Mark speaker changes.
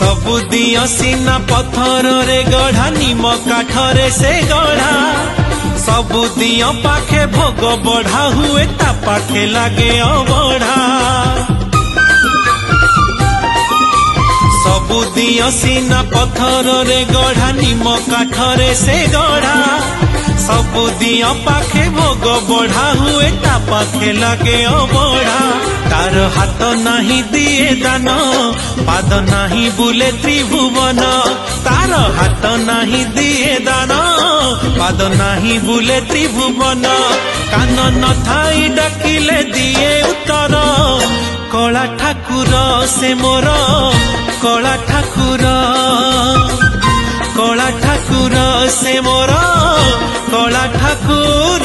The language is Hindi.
Speaker 1: सबु दियो सीना पत्थर रे गढ़ा निम काठरे से गढ़ा सबु दियो पाखे भोग बढ़ा हुए ता पाखे लागे अबढ़ा सबु दियो सीना पत्थर रे गढ़ा निम काठरे से गढ़ा सबु दियो पाखे भोग बढ़ा हुए ता पाखे लागे अबढ़ा तार हाथ नहीं दिए दान पाद नहीं बुले त्रिभुवन तार हाथ नहीं दिए दान पाद नहीं बुले त्रिभुवन कान न थाई डाकिले दिए उत्तर कला ठाकुर से मोर कला ठाकुर से मोर कला ठाकुर।